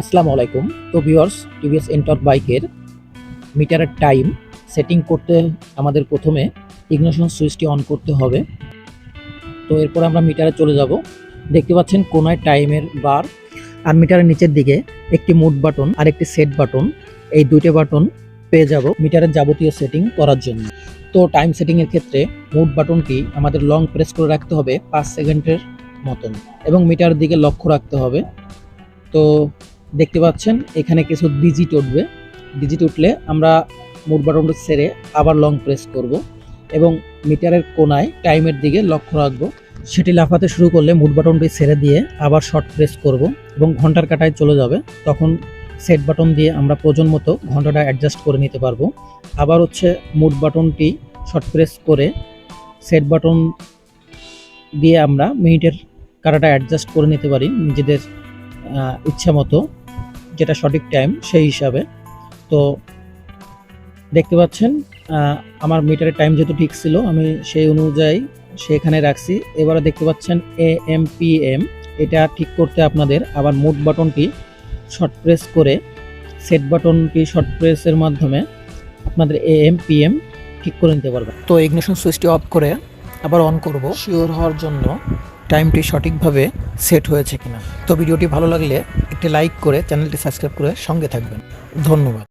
আসসালামু আলাইকুম। তো ভিউয়ার্স, টিভিএস এন্টর্ক বাইকের মিটারের টাইম সেটিং করতে আমাদের প্রথমে ইগনিশন সুইচটি অন করতে হবে। তো এরপর আমরা মিটারে চলে যাব। দেখতে পাচ্ছেন কোনায় টাইমের বার আর মিটারের নিচের দিকে একটি মোড বাটন আর একটি সেট বাটন, এই দুইটা বাটন পেয়ে যাব মিটারের যাবতীয় সেটিং করার জন্য। তো টাইম সেটিংয়ের ক্ষেত্রে মোড বাটনটি আমাদের লং প্রেস করে রাখতে হবে 5 সেকেন্ডের মতন এবং মিটারের দিকে লক্ষ্য রাখতে হবে। তো দেখতে পাচ্ছেন এখানে কিছু ডিজিট উঠবে। ডিজিট উঠলে আমরা মোড বাটনটা ছেড়ে আবার লং প্রেস করব এবং মিটারের কোনায় টাইমের দিকে লক্ষ্য রাখবো। সেটি লাফাতে শুরু করলে মোড বাটনটি ছেড়ে দিয়ে আবার শর্ট প্রেস করব এবং ঘন্টার কাঁটায় চলে যাবে। তখন সেট বাটন দিয়ে আমরা প্রয়োজন মতো ঘন্টাটা অ্যাডজাস্ট করে নিতে পারবো। আবার হচ্ছে মোড বাটনটি শর্ট প্রেস করে সেট বাটন দিয়ে আমরা মিনিটের কাঁটাটা অ্যাডজাস্ট করে নিতে পারি নিজেদের ইচ্ছা মতো, যেটা সঠিক টাইম সেই হিসাবে। তো দেখতে পাচ্ছেন আমার মিটারের টাইম যেহেতু ঠিক ছিল আমি সেই অনুযায়ী সেখানে রাখছি। এবারে দেখতে পাচ্ছেন AM PM, এটা ঠিক করতে আপনাদের আবার মোড বাটনটি শর্ট প্রেস করে সেট বাটনটি শর্ট প্রেসের মাধ্যমে আপনাদের AM PM ঠিক করে নিতে পারবেন। তো ইগনিশন সুইচটি অফ করে আবার অন করব শিওর হওয়ার জন্য টাইমটি সঠিকভাবে সেট হয়েছে কিনা। তো ভিডিওটি ভালো লাগলে একটি লাইক করে চ্যানেলটি সাবস্ক্রাইব করে সঙ্গে থাকবেন। ধন্যবাদ।